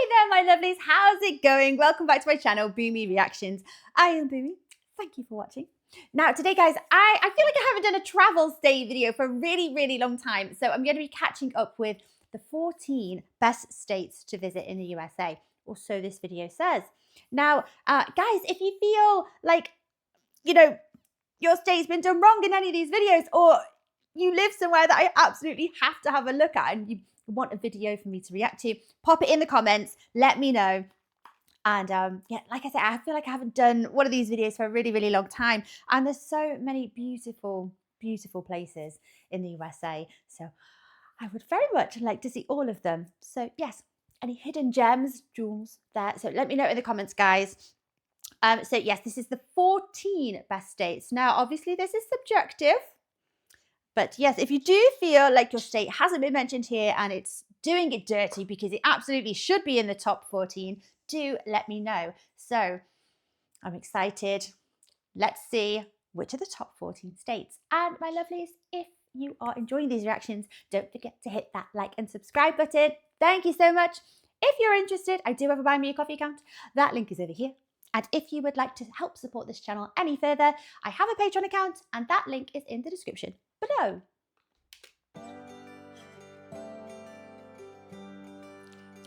Hi there, my lovelies. How's it going? Welcome back to my channel, Boomy Reactions. I am Boomy. Thank you for watching. Now, today, guys, I feel like I haven't done a travel state video for a really long time. So I'm going to be catching up with the 14 best states to visit in the USA, or so this video says. Now, guys, if you feel like, your state's been done wrong in any of these videos, or you live somewhere that I absolutely have to have a look at and you want a video for me to react to, pop it in the comments, let me know. And yeah, like I said, I feel like I haven't done one of these videos for a really long time, and there's so many beautiful places in the USA, so I would very much like to see all of them. So yes, any hidden gems, jewels there, so let me know in the comments, guys. So yes, this is the 14 best states. Now obviously this is subjective, but yes, if you do feel like your state hasn't been mentioned here and it's doing it dirty because it absolutely should be in the top 14, do let me know. So I'm excited. Let's see which are the top 14 states. And my lovelies, if you are enjoying these reactions, don't forget to hit that like and subscribe button. Thank you so much. If you're interested, I do have a Buy Me a Coffee account. That link is over here. And if you would like to help support this channel any further, I have a Patreon account and that link is in the description below.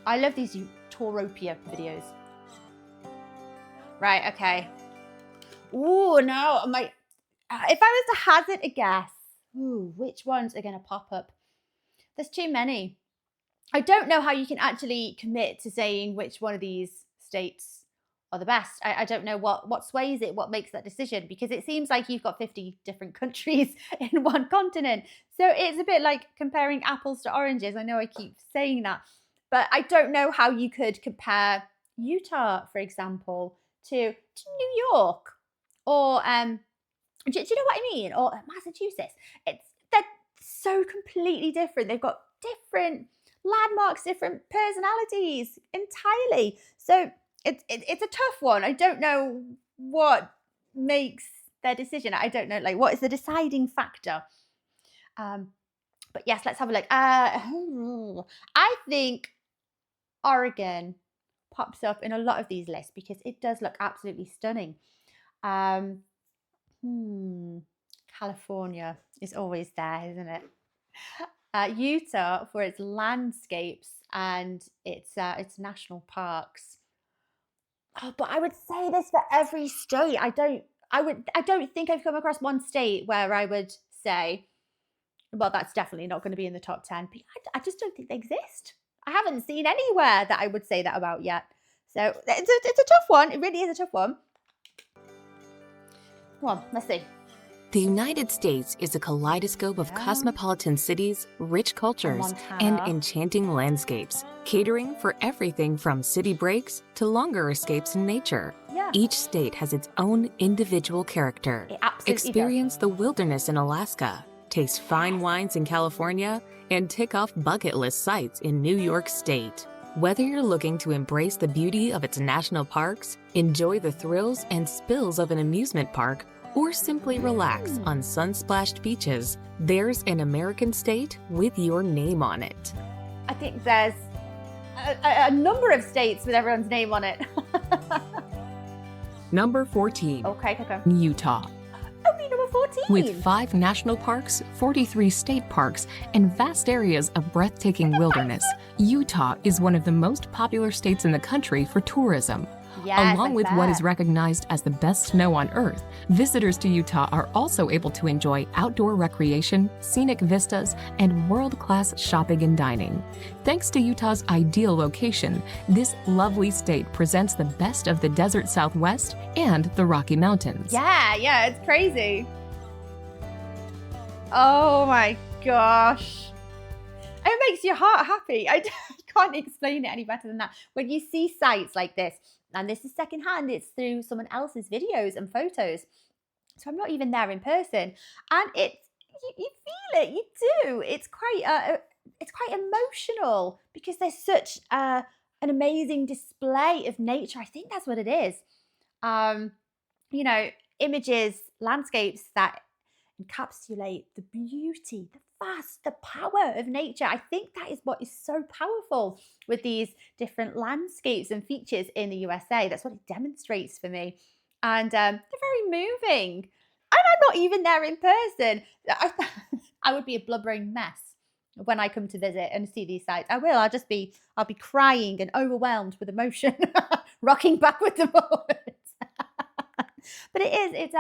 I love these touropia videos. Right, okay. Ooh, no, if I was to hazard a guess, which ones are going to pop up? There's too many. I don't know how you can actually commit to saying which one of these states are the best. I don't know what sways it, what makes that decision, because it seems like you've got 50 different countries in one continent. So it's a bit like comparing apples to oranges. I know I keep saying that, but I don't know how you could compare Utah, for example, to New York, or do you know what I mean? Or Massachusetts. They're so completely different. They've got different landmarks, different personalities entirely. So it's a tough one. I don't know what makes their decision. I don't know, like, what is the deciding factor? But yes, let's have a look. I think Oregon pops up in a lot of these lists because it does look absolutely stunning. California is always there, isn't it? Utah for its landscapes and its national parks. Oh, but I would say this for every state. I don't think I've come across one state where I would say, well, that's definitely not going to be in the top 10. I just don't think they exist. I haven't seen anywhere that I would say that about yet. So it's a tough one. It really is a tough one. Come on, let's see. The United States is a kaleidoscope of cosmopolitan cities, rich cultures, and enchanting landscapes, catering for everything from city breaks to longer escapes in nature. Each state has its own individual character. Experience the wilderness in Alaska, taste fine wines in California, and tick off bucket list sites in New York State. Whether you're looking to embrace the beauty of its national parks, enjoy the thrills and spills of an amusement park, or simply relax on sun-splashed beaches, there's an American state with your name on it. I think there's a number of states with everyone's name on it. Number 14. Okay. Utah. Only number 14. With 5 national parks, 43 state parks, and vast areas of breathtaking wilderness, Utah is one of the most popular states in the country for tourism. Yes, along with what is recognized as the best snow on Earth, visitors to Utah are also able to enjoy outdoor recreation, scenic vistas, and world-class shopping and dining. Thanks to Utah's ideal location, this lovely state presents the best of the desert Southwest and the Rocky Mountains. Yeah, it's crazy. Oh my gosh. It makes your heart happy. I can't explain it any better than that. When you see sites like this, and this is secondhand, it's through someone else's videos and photos. So I'm not even there in person. And you feel it, you do. It's quite emotional because there's such an amazing display of nature. I think that's what it is. Images, landscapes that encapsulate the beauty, the vast, the power of nature. I think that is what is so powerful with these different landscapes and features in the USA. That's what it demonstrates for me. And they're very moving. And I'm not even there in person. I would be a blubbering mess when I come to visit and see these sites. I'll be crying and overwhelmed with emotion, rocking backwards and forwards. But it's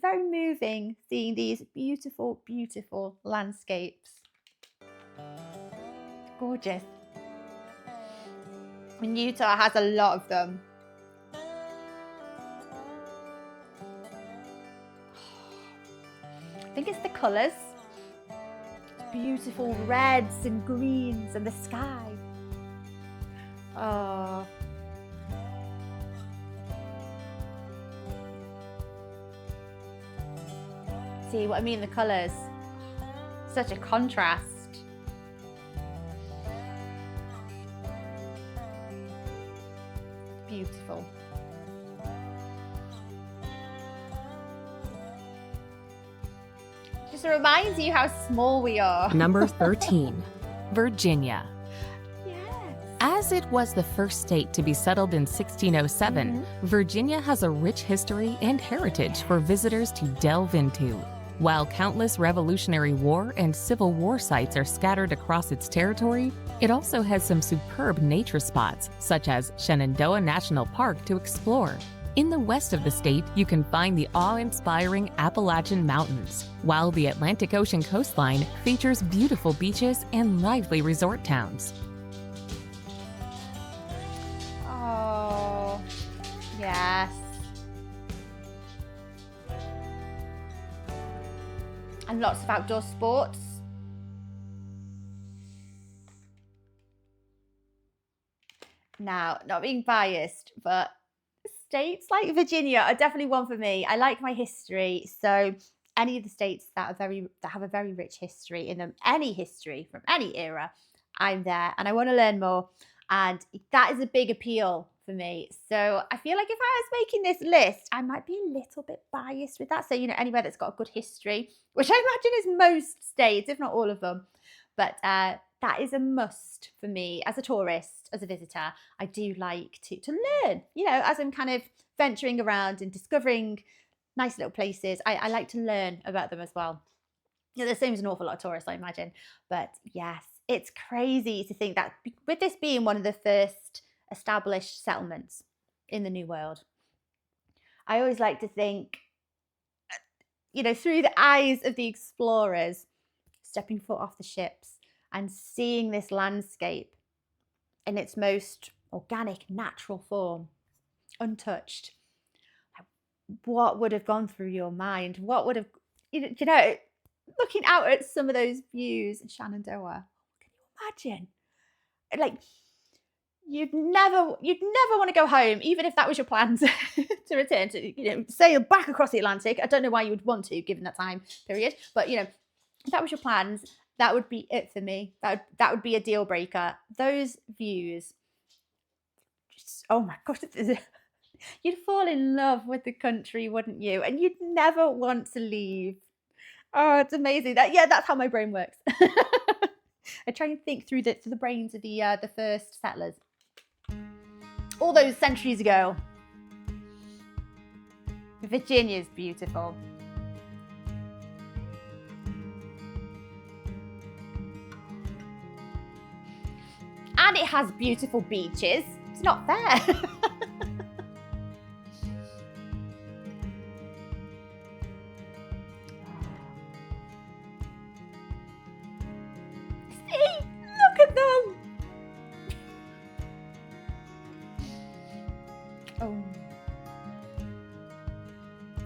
very moving seeing these beautiful, beautiful landscapes. Gorgeous. And Utah has a lot of them. I think it's the colours. Beautiful reds and greens and the sky. Oh. See what I mean? The colours. Such a contrast. Beautiful. Just reminds you how small we are. Number 13, Virginia. Yes. As it was the first state to be settled in 1607, Virginia has a rich history and heritage for visitors to delve into. While countless Revolutionary War and Civil War sites are scattered across its territory, it also has some superb nature spots, such as Shenandoah National Park, to explore. In the west of the state, you can find the awe-inspiring Appalachian Mountains, while the Atlantic Ocean coastline features beautiful beaches and lively resort towns. Oh, yes. And lots of outdoor sports. Now, not being biased, but states like Virginia are definitely one for me. I like my history, so any of the states that have a very rich history in them, any history from any era, I'm there, and I want to learn more. And that is a big appeal for me. So I feel like if I was making this list, I might be a little bit biased with that. So, anywhere that's got a good history, which I imagine is most states, if not all of them. But that is a must for me as a tourist, as a visitor. I do like to learn, as I'm kind of venturing around and discovering nice little places. I like to learn about them as well. There seems an awful lot of tourists, I imagine. But yes, it's crazy to think that with this being one of the first established settlements in the New World, I always like to think, through the eyes of the explorers, stepping foot off the ships and seeing this landscape in its most organic, natural form, untouched. What would have gone through your mind? What would have, looking out at some of those views in Shenandoah, can you imagine? Like, you'd never want to go home, even if that was your plan to return to, sail back across the Atlantic. I don't know why you would want to, given that time period. But, if that was your plans, that would be it for me. That would be a deal breaker. Those views, oh my gosh, you'd fall in love with the country, wouldn't you? And you'd never want to leave. Oh, it's amazing. That's how my brain works. I try and think through the brains of the first settlers, all those centuries ago. Virginia's beautiful. And it has beautiful beaches. It's not fair. See? Look at them. Oh.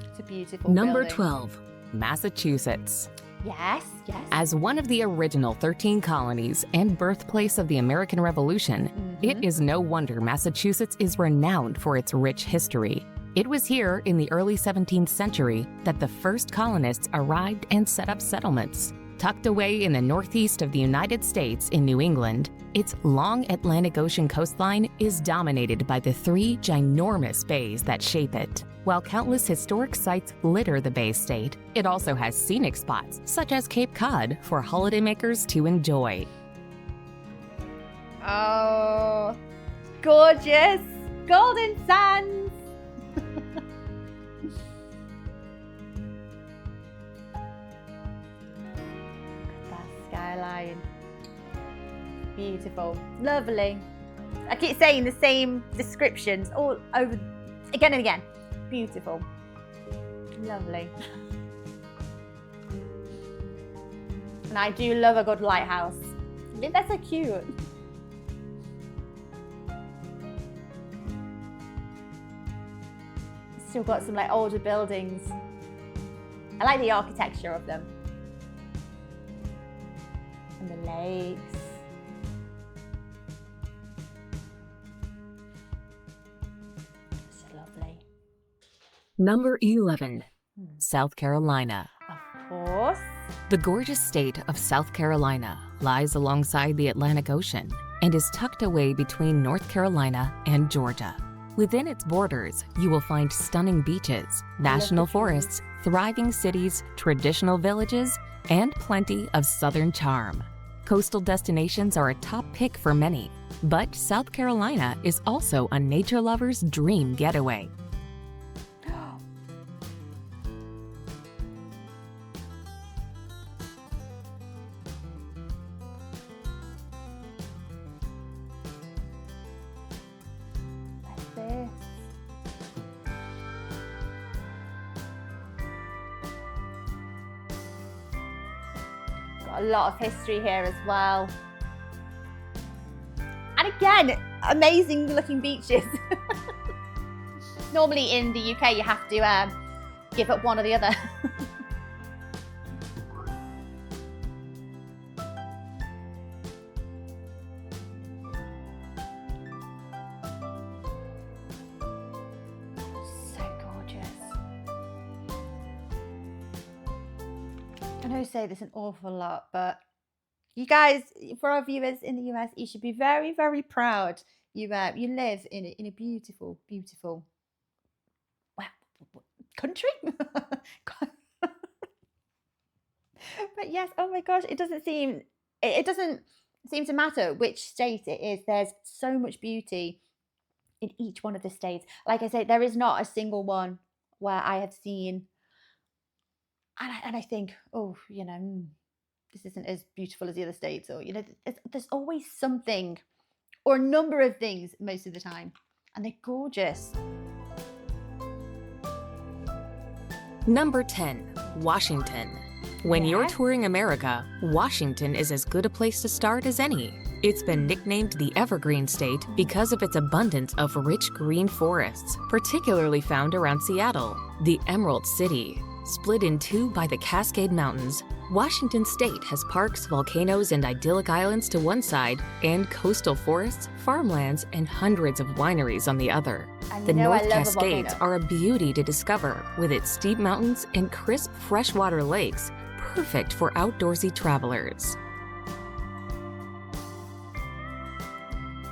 It's a beautiful Number building. 12, Massachusetts. Yes. As one of the original 13 colonies and birthplace of the American Revolution, it is no wonder Massachusetts is renowned for its rich history. It was here in the early 17th century that the first colonists arrived and set up settlements. Tucked away in the northeast of the United States in New England, its long Atlantic Ocean coastline is dominated by the 3 ginormous bays that shape it. While countless historic sites litter the Bay State, it also has scenic spots such as Cape Cod for holidaymakers to enjoy. Oh, gorgeous! Golden sands! Skyline. Beautiful. Lovely. I keep saying the same descriptions all over again and again. Beautiful. Lovely. And I do love a good lighthouse. I think they're so cute. Still got some like older buildings. I like the architecture of them. And the lakes. It's lovely. Number 11. South Carolina. Of course. The gorgeous state of South Carolina lies alongside the Atlantic Ocean and is tucked away between North Carolina and Georgia. Within its borders, you will find stunning beaches, national forests, thriving cities, traditional villages, and plenty of southern charm. Coastal destinations are a top pick for many, but South Carolina is also a nature lover's dream getaway. A lot of history here as well. And again, amazing looking beaches. Normally in the UK you have to give up one or the other. I know I say this an awful lot, but you guys, for our viewers in the US, you should be very, very proud. You live in a beautiful, beautiful country. But yes, oh my gosh, it doesn't seem to matter which state it is. There's so much beauty in each one of the states. Like I say, there is not a single one where I have seen and I think, oh, this isn't as beautiful as the other states, or there's always something or a number of things most of the time, and they're gorgeous. Number 10, Washington. When you're touring America, Washington is as good a place to start as any. It's been nicknamed the Evergreen State because of its abundance of rich green forests, particularly found around Seattle, the Emerald City. Split in two by the Cascade Mountains, Washington State has parks, volcanoes, and idyllic islands to one side, and coastal forests, farmlands, and hundreds of wineries on the other. The North Cascades are a beauty to discover, with its steep mountains and crisp freshwater lakes, perfect for outdoorsy travelers.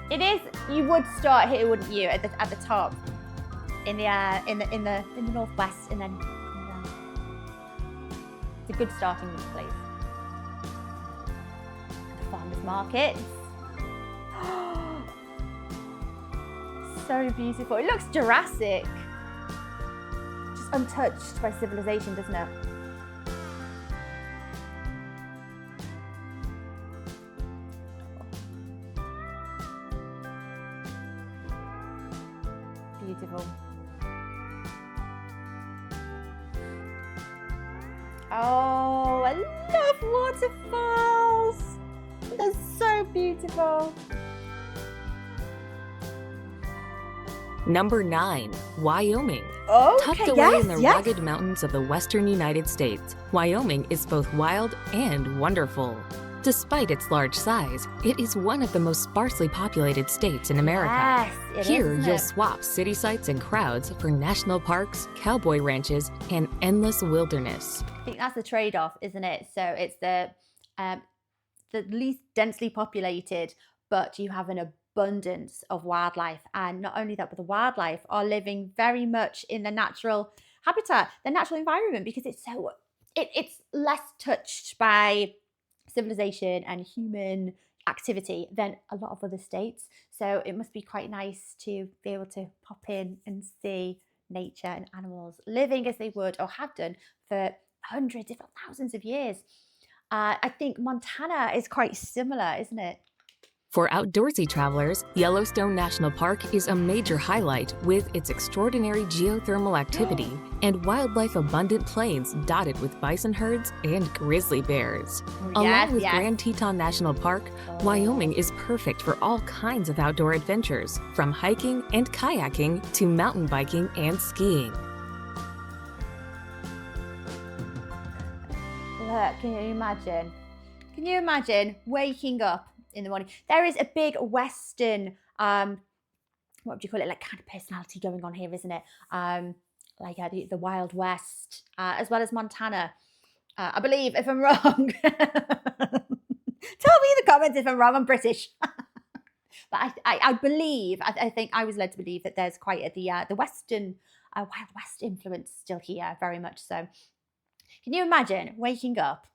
It is. You would start here, wouldn't you, at the top, in the northwest, and then. It's a good starting place. The farmers markets. So beautiful. It looks Jurassic. Just untouched by civilization, doesn't it? Beautiful. Oh, I love waterfalls. They're so beautiful. Number 9, Wyoming. Okay, Tucked away in the rugged mountains of the western United States, Wyoming is both wild and wonderful. Despite its large size, it is one of the most sparsely populated states in America. Yes, it Here, is, isn't you'll it? swap city sites and crowds for national parks, cowboy ranches, and endless wilderness. I think that's the trade-off, isn't it? So it's the least densely populated, but you have an abundance of wildlife. And not only that, but the wildlife are living very much in the natural habitat, the natural environment, because it's less touched by civilization and human activity than a lot of other states. So it must be quite nice to be able to pop in and see nature and animals living as they would or have done for hundreds, if not thousands of years. I think Montana is quite similar, isn't it? For outdoorsy travelers, Yellowstone National Park is a major highlight with its extraordinary geothermal activity and wildlife-abundant plains dotted with bison herds and grizzly bears. Along with Grand Teton National Park, Wyoming is perfect for all kinds of outdoor adventures, from hiking and kayaking to mountain biking and skiing. Look, can you imagine? Can you imagine waking up in the morning? There is a big Western, what would you call it? Like kind of personality going on here, isn't it? Like the Wild West, as well as Montana. I believe, if I'm wrong, tell me in the comments if I'm wrong. I'm British. But I believe, I think I was led to believe that there's quite the Western Wild West influence still here, very much so. Can you imagine waking up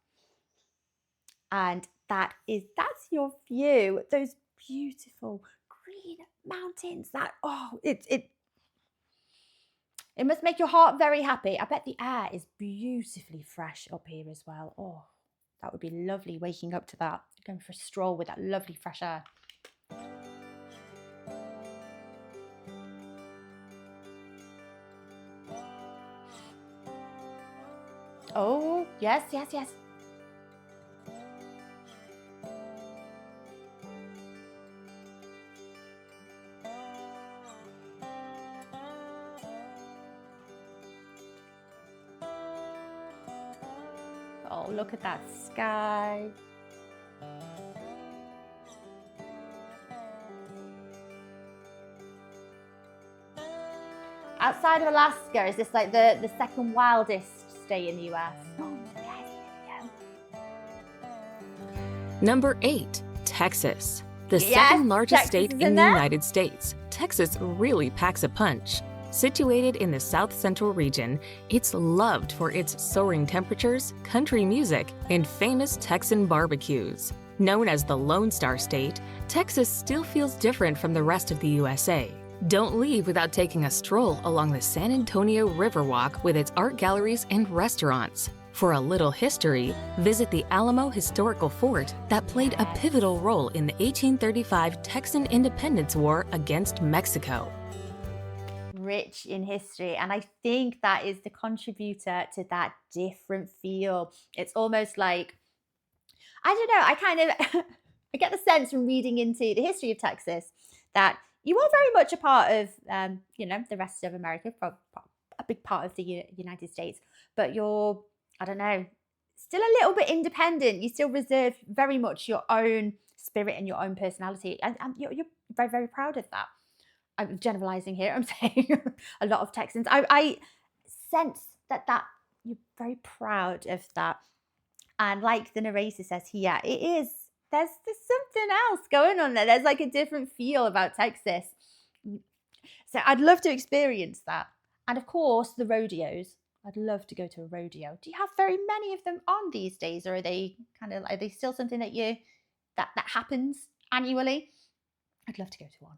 and that's your view, those beautiful green mountains, it must make your heart very happy. I bet the air is beautifully fresh up here as well. Oh, that would be lovely, waking up to that, going for a stroll with that lovely fresh air. Oh, yes, yes, yes. Oh, look at that sky. Outside of Alaska, is this like the second wildest state in the US? Oh, yes, yeah. Number 8, Texas. The second largest state in the United States, Texas really packs a punch. Situated in the South Central region, it's loved for its soaring temperatures, country music, and famous Texan barbecues. Known as the Lone Star State, Texas still feels different from the rest of the USA. Don't leave without taking a stroll along the San Antonio Riverwalk with its art galleries and restaurants. For a little history, visit the Alamo Historical Fort that played a pivotal role in the 1835 Texan Independence War against Mexico. Rich in history, and I think that is the contributor to that different feel. It's almost like, I don't know, I kind of I get the sense from reading into the history of Texas that you are very much a part of the rest of America, a big part of the United States, but you're, I don't know, still a little bit independent. You still reserve very much your own spirit and your own personality, and you're very, very proud of that. I'm generalizing here. I'm saying a lot of Texans. I sense that you're very proud of that. And like the narrator says here, it is, there's something else going on there. There's like a different feel about Texas. So I'd love to experience that. And of course, the rodeos. I'd love to go to a rodeo. Do you have very many of them on these days, or are they still something that happens annually? I'd love to go to one.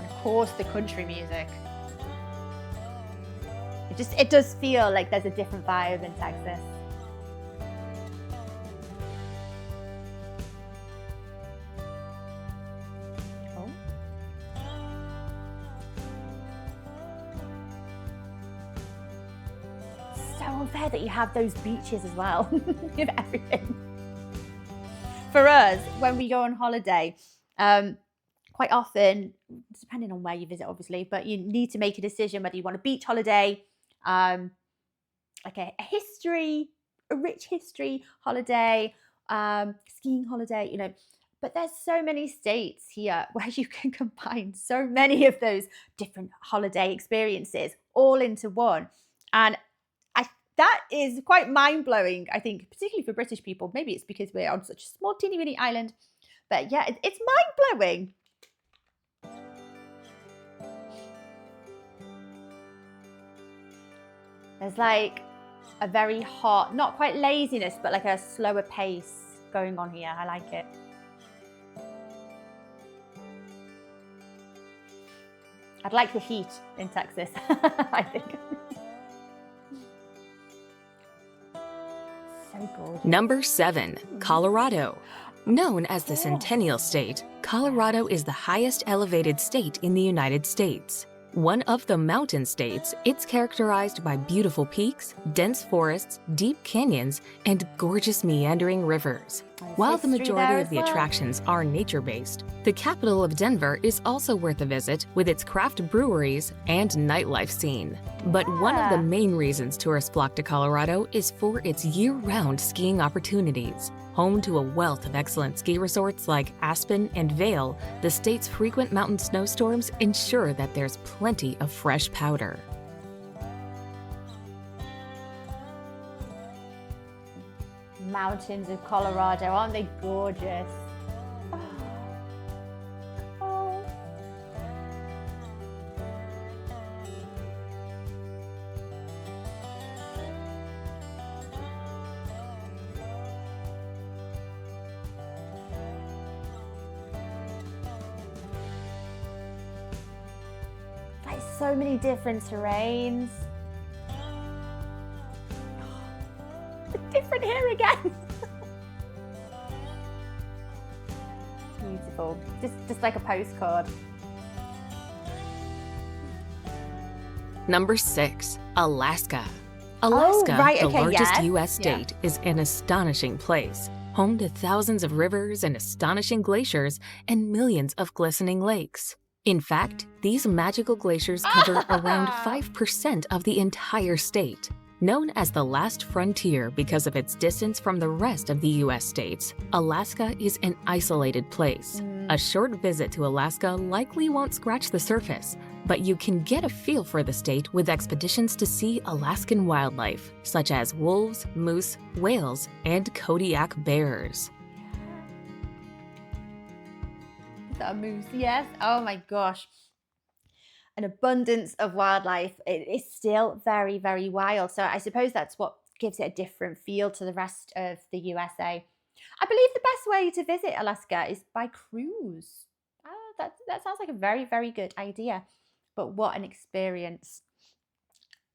Of course, the country music. It does feel like there's a different vibe in Texas. Oh. So unfair that you have those beaches as well. You have everything. For us, when we go on holiday, quite often, depending on where you visit, obviously, but you need to make a decision whether you want a beach holiday, like a history a rich history holiday, skiing holiday, you know. But there's so many states here where you can combine so many of those different holiday experiences all into one. And that is quite mind-blowing, I think, particularly for British people. Maybe it's because we're on such a small, teeny-weeny island. But yeah, it's mind-blowing. There's like a very hot, not quite laziness, but like a slower pace going on here. I like it. I'd like the heat in Texas, I think. So gorgeous. Number 7, Colorado. Known as the Centennial State, Colorado is the highest elevated state in the United States. One of the mountain states, it's characterized by beautiful peaks, dense forests, deep canyons, and gorgeous meandering rivers. While the majority of the attractions are nature-based, the capital of Denver is also worth a visit with its craft breweries and nightlife scene. But one of the main reasons tourists flock to Colorado is for its year-round skiing opportunities. Home to a wealth of excellent ski resorts like Aspen and Vail, the state's frequent mountain snowstorms ensure that there's plenty of fresh powder. Mountains of Colorado, aren't they gorgeous? Oh. Like so many different terrains. Different here again. Beautiful, just like a postcard. Number 6, Alaska. Alaska, the largest U.S. state, is an astonishing place, home to thousands of rivers and astonishing glaciers and millions of glistening lakes. In fact, these magical glaciers cover around 5% of the entire state. Known as the last frontier because of its distance from the rest of the U.S. states, Alaska is an isolated place. A short visit to Alaska likely won't scratch the surface, but you can get a feel for the state with expeditions to see Alaskan wildlife, such as wolves, moose, whales, and Kodiak bears. Is that a moose? Yes. Oh my gosh. An abundance of wildlife. It is still very, very wild. So I suppose that's what gives it a different feel to the rest of the USA. I believe the best way to visit Alaska is by cruise. Oh, that sounds like a very, very good idea. But what an experience.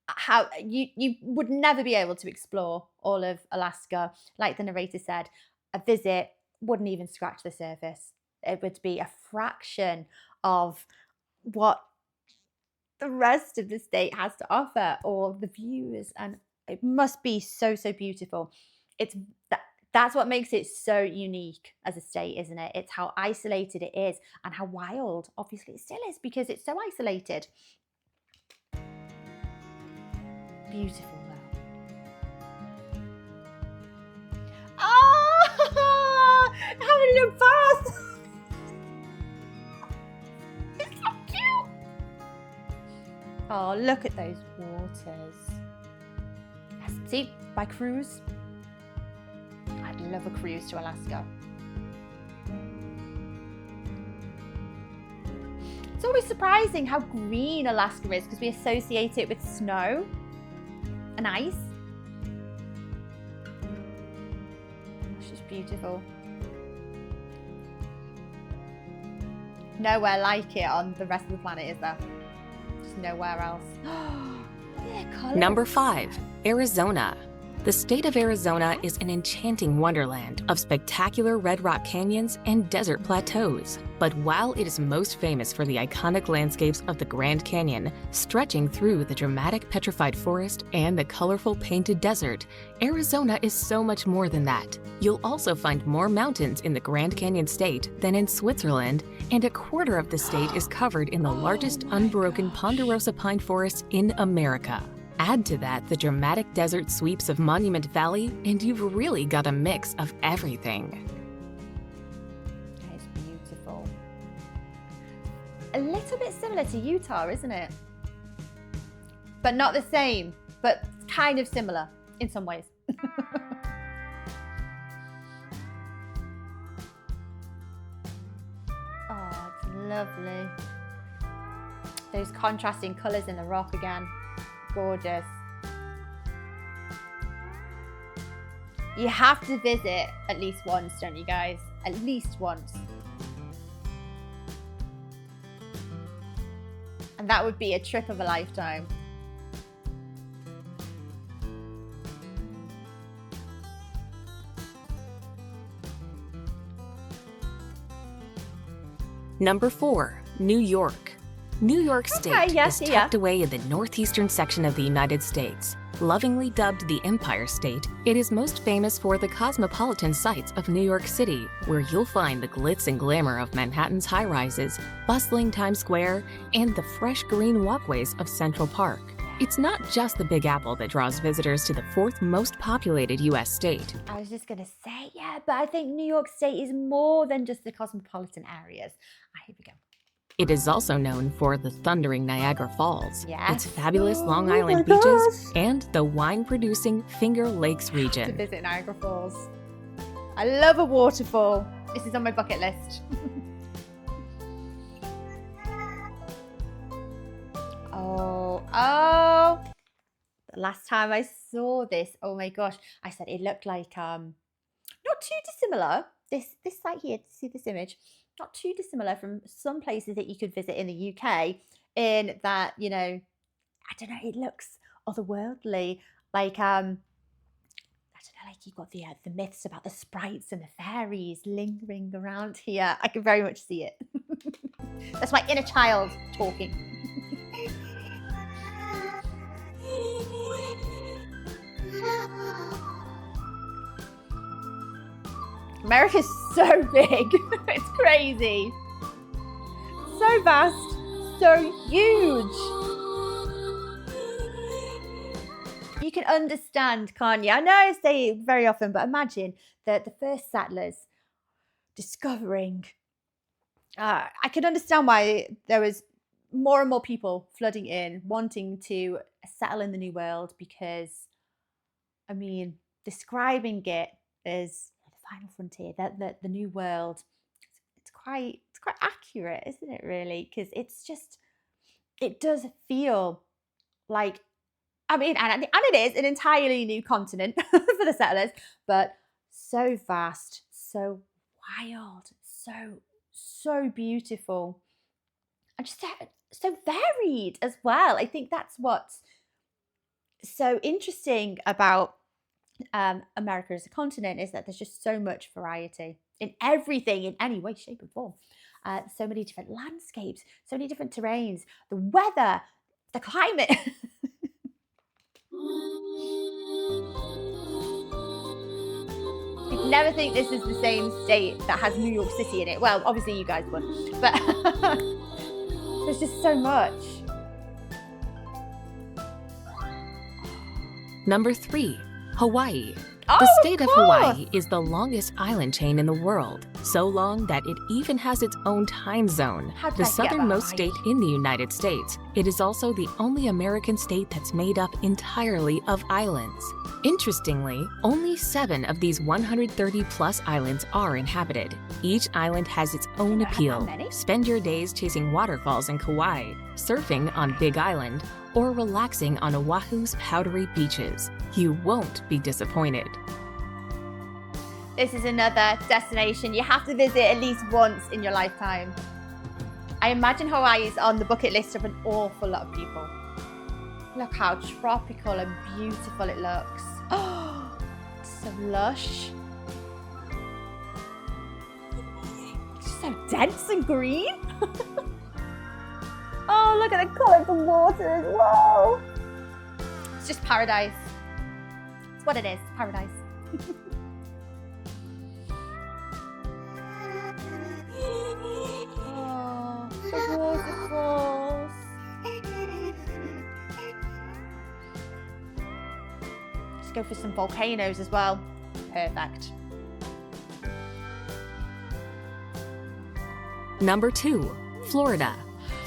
How you would never be able to explore all of Alaska. Like the narrator said, a visit wouldn't even scratch the surface. It would be a fraction of what the rest of the state has to offer, or the views, and it must be so, so beautiful. That's what makes it so unique as a state, isn't it? It's how isolated it is and how wild, obviously, it still is because it's so isolated. Beautiful though. Oh, having a bath. Oh, look at those waters. Yes, see, by cruise. I'd love a cruise to Alaska. It's always surprising how green Alaska is because we associate it with snow and ice. It's just beautiful. Nowhere like it on the rest of the planet, is there? Nowhere else. Number 5, Arizona. The state of Arizona is an enchanting wonderland of spectacular red rock canyons and desert plateaus. But while it is most famous for the iconic landscapes of the Grand Canyon, stretching through the dramatic petrified forest and the colorful painted desert, Arizona is so much more than that. You'll also find more mountains in the Grand Canyon state than in Switzerland, and a quarter of the state is covered in the largest unbroken ponderosa pine forest in America. Add to that the dramatic desert sweeps of Monument Valley, and you've really got a mix of everything. It's beautiful. A little bit similar to Utah, isn't it? But not the same, but kind of similar in some ways. Oh, it's lovely. Those contrasting colours in the rock again. Gorgeous. You have to visit at least once, don't you guys? At least once. And that would be a trip of a lifetime. Number 4, New York. New York State is tucked away in the northeastern section of the United States. Lovingly dubbed the Empire State, it is most famous for the cosmopolitan sights of New York City, where you'll find the glitz and glamour of Manhattan's high-rises, bustling Times Square, and the fresh green walkways of Central Park. It's not just the Big Apple that draws visitors to the 4th most populated U.S. state. I was just going to say, yeah, but I think New York State is more than just the cosmopolitan areas. Here we go. It is also known for the thundering Niagara Falls, yes. its fabulous Long Island beaches, and the wine-producing Finger Lakes region. To visit Niagara Falls. I love a waterfall. This is on my bucket list. Oh. The last time I saw this, oh my gosh, I said it looked like, not too dissimilar. This site here, see this image? Not too dissimilar from some places that you could visit in the UK, in that, you know, I don't know, it looks otherworldly. Like, I don't know, like you've got the myths about the sprites and the fairies lingering around here. I can very much see it. That's my inner child talking. America's so big. It's crazy. So vast, so huge. You can understand, can't you? I know I say it very often, but imagine that the first settlers discovering. I can understand why there was more and more people flooding in, wanting to settle in the New World, because, I mean, describing it as final frontier, that the New World, it's quite accurate, isn't it, really? Because it does feel like, I mean, and it is an entirely new continent for the settlers, but so vast, so wild, so beautiful, and just so varied as well. I think that's what's so interesting about America as a continent, is that there's just so much variety in everything, in any way, shape, and form. So many different landscapes, so many different terrains, the weather, the climate. You'd never think this is the same state that has New York City in it. Well, obviously you guys would, but there's just so much. Number 3, Hawaii. Oh, the state of Hawaii is the longest island chain in the world, so long that it even has its own time zone. The southernmost state in the United States, it is also the only American state that's made up entirely of islands. Interestingly, only 7 of these 130-plus islands are inhabited. Each island has its own appeal. Spend your days chasing waterfalls in Kauai, surfing on Big Island, or relaxing on Oahu's powdery beaches. You won't be disappointed. This is another destination you have to visit at least once in your lifetime. I imagine Hawaii is on the bucket list of an awful lot of people. Look how tropical and beautiful it looks. Oh, it's so lush. It's just so dense and green. Oh, look at the colour of the waters. Whoa. It's just paradise. It's what it is, paradise. Oh, the waterfalls. go for some volcanoes as well. Perfect. Number 2, Florida.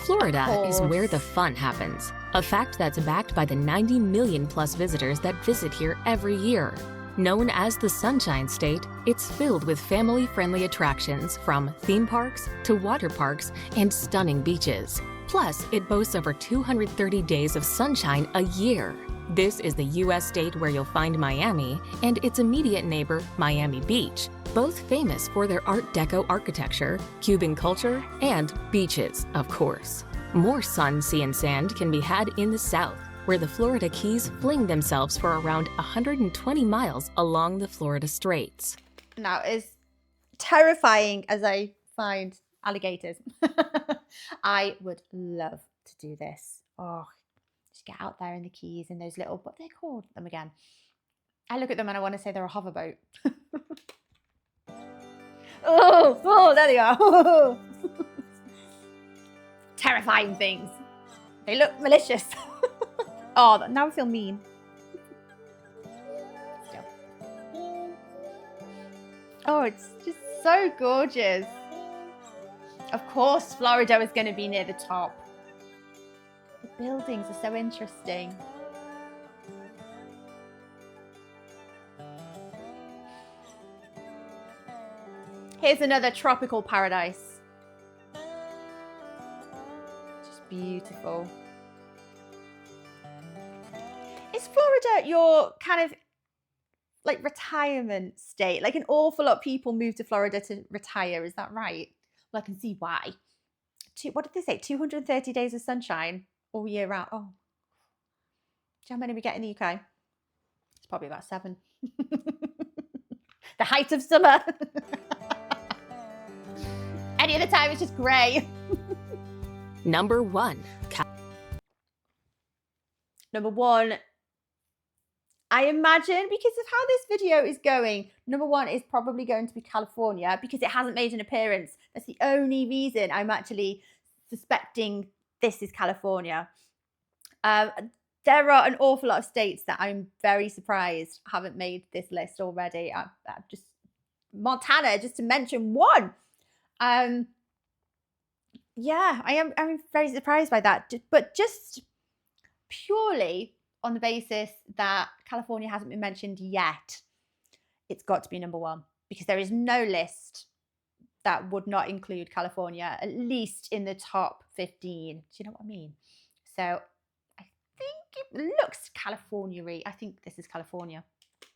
Florida is where the fun happens, a fact that's backed by the 90 million plus visitors that visit here every year. Known as the Sunshine State, it's filled with family-friendly attractions from theme parks to water parks and stunning beaches. Plus, it boasts over 230 days of sunshine a year. This is the U.S. state where you'll find Miami and its immediate neighbor, Miami Beach, both famous for their Art Deco architecture, Cuban culture, and beaches, of course. More sun, sea, and sand can be had in the South, where the Florida Keys fling themselves for around 120 miles along the Florida Straits. Now, as terrifying as I find alligators, I would love to do this. Oh, just get out there in the Keys in those little, what they're called them again. I look at them and I want to say they're a hoverboat. Oh, there they are. Terrifying things. They look malicious. Oh, now I feel mean. Still. Oh, it's just so gorgeous. Of course, Florida is going to be near the top. The buildings are so interesting. Here's another tropical paradise. Just beautiful. Is Florida your kind of like retirement state? Like an awful lot of people move to Florida to retire, is that right? Well, I can see why. What did they say? 230 days of sunshine all year round. Oh, do you know how many we get in the UK? It's probably about 7. The height of summer. Any other time, it's just grey. Number 1. Number 1. I imagine, because of how this video is going, number 1 is probably going to be California because it hasn't made an appearance. That's the only reason I'm actually suspecting this is California. There are an awful lot of states that I'm very surprised haven't made this list already. Just Montana, just to mention one. Yeah, I'm very surprised by that. But just purely on the basis that California hasn't been mentioned yet, it's got to be number 1 because there is no list that would not include California, at least in the top 15. Do you know what I mean? So I think it looks California-y. I think this is California.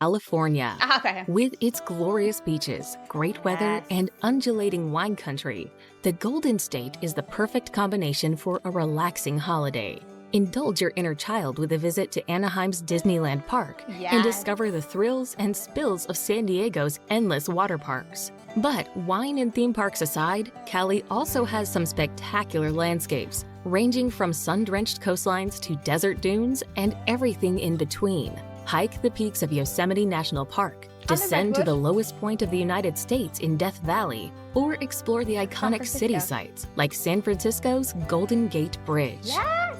California. Okay. With its glorious beaches, great weather, and undulating wine country, the Golden State is the perfect combination for a relaxing holiday. Indulge your inner child with a visit to Anaheim's Disneyland Park and discover the thrills and spills of San Diego's endless water parks. But wine and theme parks aside, Cali also has some spectacular landscapes, ranging from sun-drenched coastlines to desert dunes and everything in between. Hike the peaks of Yosemite National Park, descend to the lowest point of the United States in Death Valley, or explore the iconic city sites like San Francisco's Golden Gate Bridge. Yes!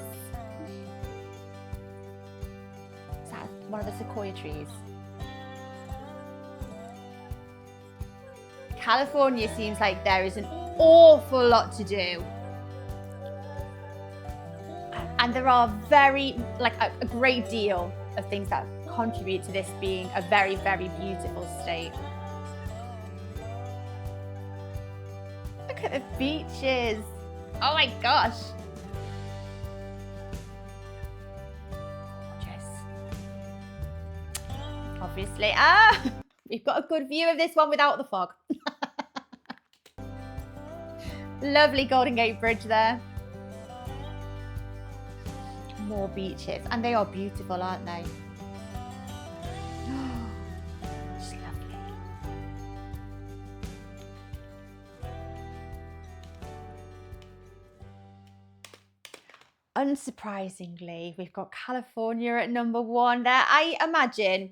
Is that one of the sequoia trees? California seems like there is an awful lot to do. And there are a great deal of things that contribute to this being a very, very beautiful state. Look at the beaches. Oh my gosh. Gorgeous. Obviously. We've got a good view of this one without the fog. Lovely Golden Gate Bridge there. More beaches, and they are beautiful, aren't they? Just lovely. Unsurprisingly, we've got California at number 1 there. I imagine,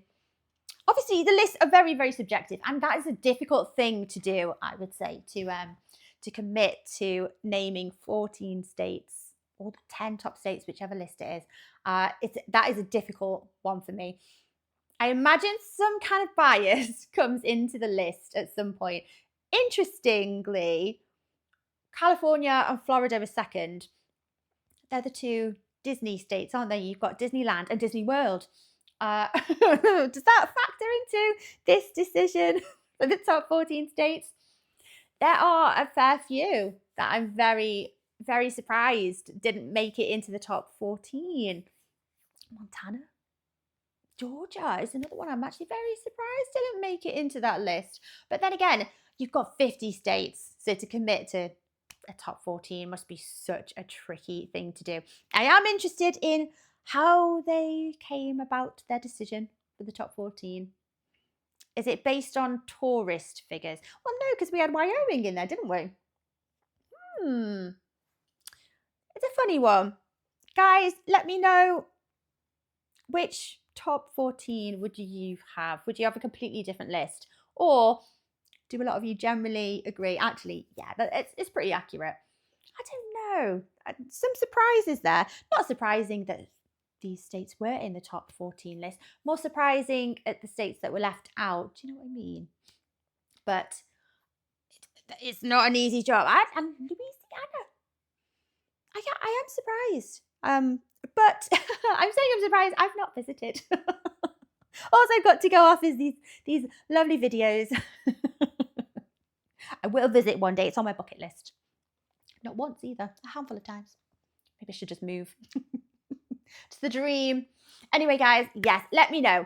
obviously, the lists are very, very subjective, and that is a difficult thing to do, I would say, to commit to naming 14 states or the 10 top states, whichever list it is. That is a difficult one for me. I imagine some kind of bias comes into the list at some point. Interestingly, California and Florida are second. They're the two Disney states, aren't they? You've got Disneyland and Disney World. Does that factor into this decision for the top 14 states? There are a fair few that I'm very, very surprised didn't make it into the top 14. Montana, Georgia is another one I'm actually very surprised didn't make it into that list. But then again, you've got 50 states, so to commit to a top 14 must be such a tricky thing to do. I am interested in how they came about their decision for the top 14. Is it based on tourist figures? Well, no, because we had Wyoming in there, didn't we? It's a funny one. Guys, let me know which top 14 would you have? Would you have a completely different list? Or do a lot of you generally agree? Actually, yeah, it's pretty accurate. I don't know. Some surprises there. Not surprising that these states were in the top 14 list. More surprising at the states that were left out. Do you know what I mean? But it's not an easy job. And Louisiana. I am surprised. But I'm saying I'm surprised I've not visited. All I've got to go off is these lovely videos. I will visit one day. It's on my bucket list. Not once either. A handful of times. Maybe I should just move. It's the dream. Anyway, guys, yes, let me know.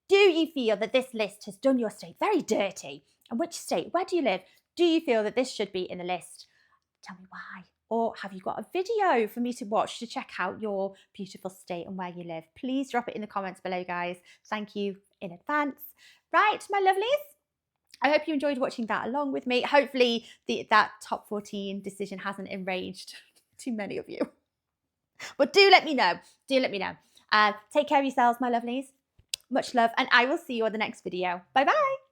Do you feel that this list has done your state very dirty? And which state? Where do you live? Do you feel that this should be in the list? Tell me why. Or have you got a video for me to watch to check out your beautiful state and where you live? Please drop it in the comments below, guys. Thank you in advance. Right, my lovelies. I hope you enjoyed watching that along with me. Hopefully that top 14 decision hasn't enraged too many of you. But do let me know. Do let me know. Take care of yourselves, my lovelies. Much love, and I will see you on the next video. Bye-bye.